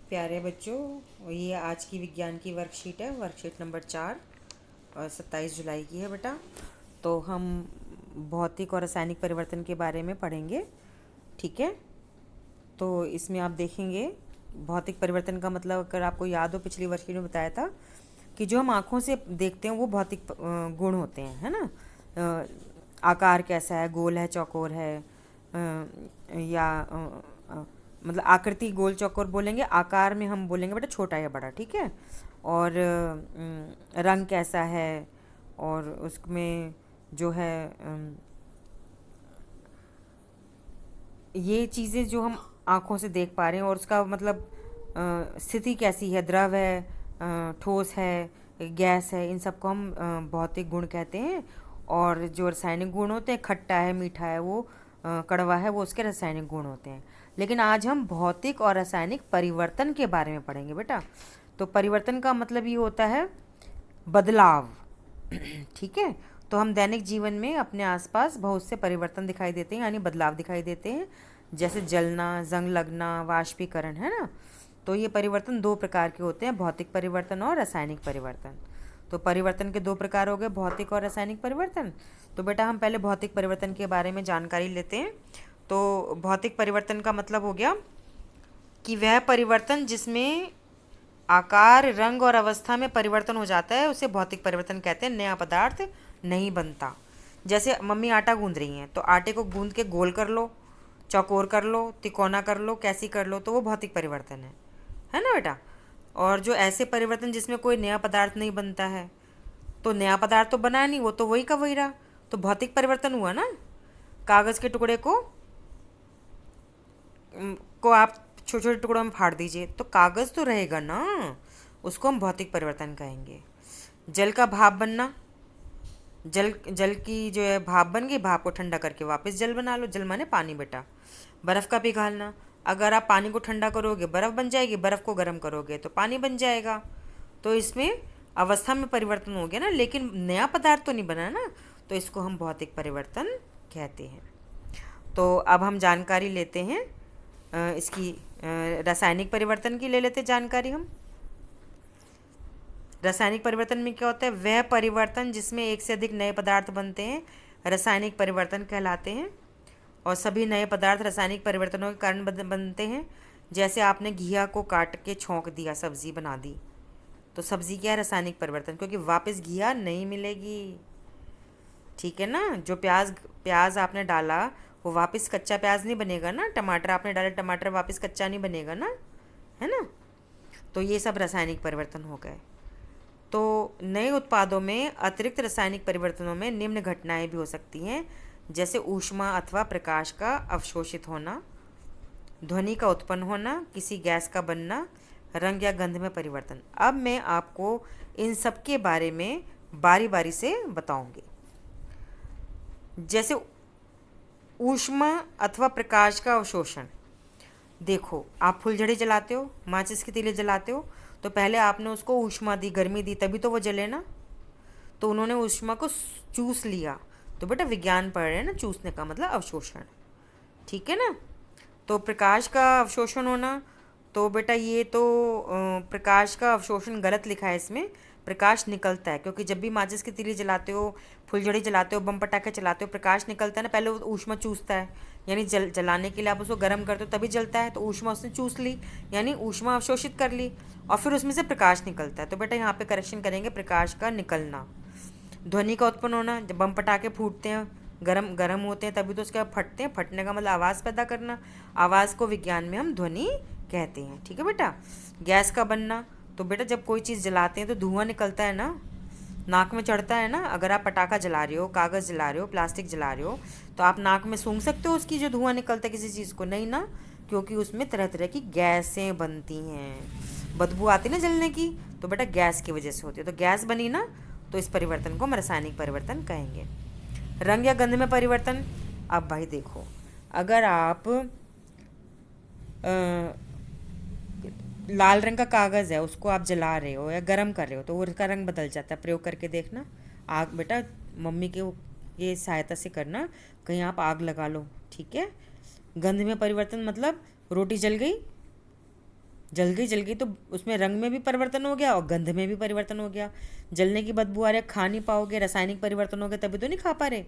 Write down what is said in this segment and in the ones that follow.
प्यारे बच्चों, ये आज की विज्ञान की वर्कशीट है। वर्कशीट नंबर 4 और 27 जुलाई की है बेटा। तो हम भौतिक और रासायनिक परिवर्तन के बारे में पढ़ेंगे। ठीक है, तो इसमें आप देखेंगे भौतिक परिवर्तन का मतलब, अगर आपको याद हो पिछली वर्कशीट में बताया था कि जो हम आँखों से देखते हैं वो भौतिक गुण होते हैं, है ना। अ, आकार कैसा है, गोल है, चौकोर है, या मतलब आकृति गोल चौकोर बोलेंगे, आकार में हम बोलेंगे बेटा छोटा या बड़ा। ठीक है, और रंग कैसा है, और उसमें जो है ये चीज़ें जो हम आँखों से देख पा रहे हैं, और उसका मतलब स्थिति कैसी है, द्रव है, ठोस है, गैस है, इन सबको हम भौतिक गुण कहते हैं। और जो रासायनिक गुण होते हैं, खट्टा है, मीठा है, वो कड़वा है, वो उसके रासायनिक गुण होते हैं। लेकिन आज हम भौतिक और रासायनिक परिवर्तन के बारे में पढ़ेंगे बेटा। तो परिवर्तन का मतलब ये होता है बदलाव। ठीक है, तो हम दैनिक जीवन में अपने आसपास बहुत से परिवर्तन दिखाई देते हैं, यानी बदलाव दिखाई देते हैं, जैसे जलना, जंग लगना, वाष्पीकरण, है ना। तो ये परिवर्तन दो प्रकार के होते हैं, भौतिक परिवर्तन और रासायनिक परिवर्तन। तो परिवर्तन के दो प्रकार हो गए, भौतिक और रासायनिक परिवर्तन। तो बेटा हम पहले भौतिक परिवर्तन के बारे में जानकारी लेते हैं। तो भौतिक परिवर्तन का मतलब हो गया कि वह परिवर्तन जिसमें आकार, रंग और अवस्था में परिवर्तन हो जाता है, उसे भौतिक परिवर्तन कहते हैं। नया पदार्थ नहीं बनता। जैसे मम्मी आटा गूंद रही हैं, तो आटे को गूंद के गोल कर लो, चौकोर कर लो, तिकोना कर लो, कैसी कर लो, तो वो भौतिक परिवर्तन है ना बेटा। और जो ऐसे परिवर्तन जिसमें कोई नया पदार्थ नहीं बनता है, तो नया पदार्थ तो बना नहीं, वो तो वही का वही रहा, तो भौतिक परिवर्तन हुआ ना। कागज़ के टुकड़े को आप छोटे छोटे टुकड़ों में फाड़ दीजिए, तो कागज़ तो रहेगा ना, उसको हम भौतिक परिवर्तन कहेंगे। जल का भाप बनना, जल की जो है भाप बन गई, भाप को ठंडा करके वापस जल बना लो, जल माने पानी बेटा। बर्फ़ का पिघालना, अगर आप पानी को ठंडा करोगे बर्फ़ बन जाएगी, बर्फ़ को गर्म करोगे तो पानी बन जाएगा। तो इसमें अवस्था में परिवर्तन हो गया ना, लेकिन नया पदार्थ तो नहीं बना ना, तो इसको हम भौतिक परिवर्तन कहते हैं। तो अब हम जानकारी लेते हैं इसकी रासायनिक परिवर्तन की ले लेते जानकारी हम। रासायनिक परिवर्तन में क्या होता है, वह परिवर्तन जिसमें एक से अधिक नए पदार्थ बनते हैं रासायनिक परिवर्तन कहलाते हैं। और सभी नए पदार्थ रासायनिक परिवर्तनों के कारण बनते हैं। जैसे आपने घिया को काट के छोंक दिया, सब्जी बना दी, तो सब्जी क्या है, रासायनिक परिवर्तन, क्योंकि वापस घिया नहीं मिलेगी। ठीक है ना। जो प्याज आपने डाला, वो वापस कच्चा प्याज नहीं बनेगा ना। टमाटर आपने डाला, टमाटर वापस कच्चा नहीं बनेगा ना, है ना। तो ये सब रासायनिक परिवर्तन हो गए। तो नए उत्पादों में अतिरिक्त रासायनिक परिवर्तनों में निम्न घटनाएं भी हो सकती हैं, जैसे ऊष्मा अथवा प्रकाश का अवशोषित होना, ध्वनि का उत्पन्न होना, किसी गैस का बनना, रंग या गंध में परिवर्तन। अब मैं आपको इन सब के बारे में बारी बारी से बताऊंगी। जैसे ऊष्मा अथवा प्रकाश का अवशोषण, देखो आप फुलझड़ी जलाते हो, माचिस की तीली जलाते हो, तो पहले आपने उसको ऊष्मा दी, गर्मी दी, तभी तो वो जले ना। तो उन्होंने ऊष्मा को चूस लिया। तो बेटा विज्ञान पढ़ रहे हैं ना, चूसने का मतलब अवशोषण। ठीक है ना। तो प्रकाश का अवशोषण होना, तो बेटा ये तो प्रकाश का अवशोषण गलत लिखा है इसमें। प्रकाश निकलता है, क्योंकि जब भी माचिस की तीली जलाते हो, फुलझड़ी जलाते हो, बम पटाखे चलाते हो, प्रकाश निकलता है ना, पहले वो ऊष्मा चूसता है, यानी जलाने के लिए आप उसको गर्म करते हो तभी जलता है, तो ऊष्मा उसने चूस ली, यानी ऊष्मा अवशोषित कर ली, और फिर उसमें से प्रकाश निकलता है। तो बेटा यहाँ पे करेक्शन करेंगे, प्रकाश का निकलना। ध्वनि का उत्पन्न होना, जब बम पटाखे फूटते हैं, गरम गरम होते हैं, तभी तो उसके फटते हैं, फटने का मतलब आवाज़ पैदा करना, आवाज़ को विज्ञान में हम ध्वनि कहते हैं। ठीक है बेटा। गैस का बनना, तो बेटा जब कोई चीज़ जलाते हैं तो धुआं निकलता है ना, नाक में चढ़ता है ना। अगर आप पटाखा जला रहे हो, कागज़ जला रहे हो, प्लास्टिक जला रहे हो, तो आप नाक में सूंघ सकते हो उसकी जो धुआं निकलता है किसी चीज़ को, नहीं ना, क्योंकि उसमें तरह तरह की गैसें बनती हैं, बदबू आती ना जलने की, तो बेटा गैस की वजह से होती है। तो गैस बनी ना, तो इस परिवर्तन को हम रासायनिक परिवर्तन कहेंगे। रंग या गंध में परिवर्तन, अब भाई देखो, अगर आप लाल रंग का कागज़ है, उसको आप जला रहे हो या गर्म कर रहे हो, तो वो उसका रंग बदल जाता है। प्रयोग करके देखना। आग बेटा मम्मी के ये सहायता से करना, कहीं आप आग लगा लो। ठीक है। गंध में परिवर्तन मतलब रोटी जल गई, जल गई तो उसमें रंग में भी परिवर्तन हो गया और गंध में भी परिवर्तन हो गया। जलने की बदबू आ रही है, खा नहीं पाओगे, रासायनिक परिवर्तन हो गया तभी तो नहीं खा पा रहे।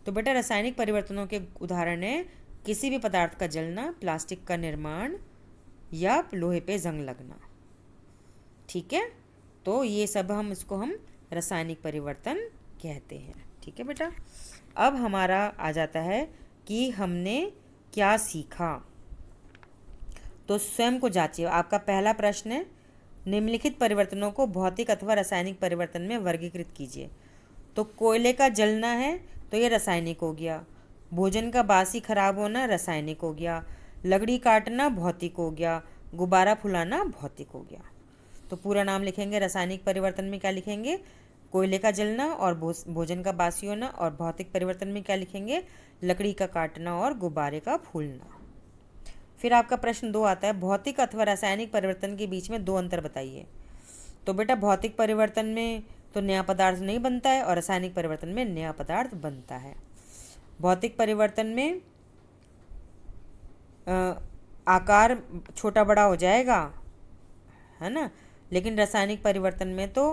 तो बेटा रासायनिक परिवर्तनों के उदाहरण है किसी भी पदार्थ का जलना, प्लास्टिक का निर्माण या लोहे पे जंग लगना। ठीक है, तो ये सब हम रासायनिक परिवर्तन कहते हैं। ठीक है बेटा, अब हमारा आ जाता है कि हमने क्या सीखा। तो स्वयं को जांचिए। आपका पहला प्रश्न है, निम्नलिखित परिवर्तनों को भौतिक अथवा रासायनिक परिवर्तन में वर्गीकृत कीजिए। तो कोयले का जलना है तो ये रासायनिक हो गया, भोजन का बासी खराब होना रासायनिक हो गया, लकड़ी काटना भौतिक हो गया, गुब्बारा फुलाना भौतिक हो गया। तो पूरा नाम लिखेंगे, रासायनिक परिवर्तन में क्या लिखेंगे, कोयले का जलना और भोजन का बासी होना, और भौतिक परिवर्तन में क्या लिखेंगे, लकड़ी का काटना और गुब्बारे का फूलना। फिर आपका प्रश्न 2 आता है, भौतिक अथवा रासायनिक परिवर्तन के बीच में 2 अंतर बताइए। तो बेटा भौतिक परिवर्तन में तो नया पदार्थ नहीं बनता है और रासायनिक परिवर्तन में नया पदार्थ बनता है। भौतिक परिवर्तन में आकार छोटा बड़ा हो जाएगा, है ना, लेकिन रासायनिक परिवर्तन में तो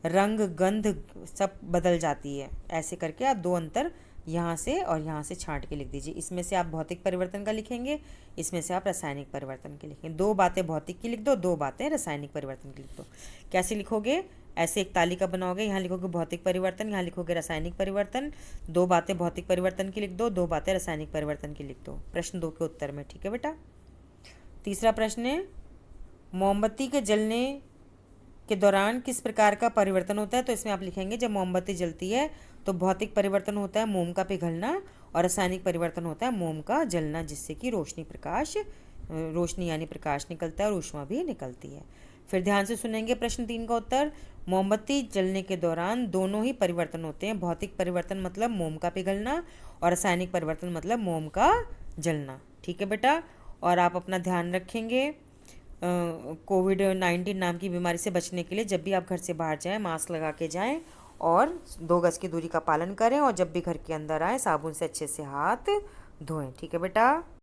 रंग गंध सब बदल जाती है। ऐसे करके आप 2 अंतर यहाँ से और यहाँ से छांट के लिख दीजिए। इसमें से आप भौतिक परिवर्तन का लिखेंगे, इसमें से आप रासायनिक परिवर्तन के लिखेंगे। 2 बातें भौतिक की लिख दो, 2 बातें रासायनिक परिवर्तन की लिख दो। कैसे लिखोगे, ऐसे एक तालिका बनाओगे, यहाँ लिखोगे भौतिक परिवर्तन, यहाँ लिखोगे रासायनिक परिवर्तन, 2 बातें भौतिक परिवर्तन की लिख दो, 2 बातें रासायनिक परिवर्तन की लिख दो, प्रश्न 2 के उत्तर में। ठीक है बेटा। तीसरा प्रश्न है, मोमबत्ती के जलने के दौरान किस प्रकार का परिवर्तन होता है। तो इसमें आप लिखेंगे, जब मोमबत्ती जलती है तो भौतिक परिवर्तन होता है मोम का पिघलना, और रासायनिक परिवर्तन होता है मोम का जलना, जिससे कि रोशनी यानी प्रकाश निकलता है और ऊष्मा भी निकलती है। फिर ध्यान से सुनेंगे प्रश्न 3 का उत्तर। मोमबत्ती जलने के दौरान दोनों ही परिवर्तन होते हैं, भौतिक परिवर्तन मतलब मोम का पिघलना और रासायनिक परिवर्तन मतलब मोम का जलना। ठीक है बेटा, और आप अपना ध्यान रखेंगे कोविड-19 नाम की बीमारी से बचने के लिए जब भी आप घर से बाहर जाएं मास्क लगा के जाएं और 2 गज की दूरी का पालन करें, और जब भी घर के अंदर आएँ साबुन से अच्छे से हाथ धोएं। ठीक है बेटा।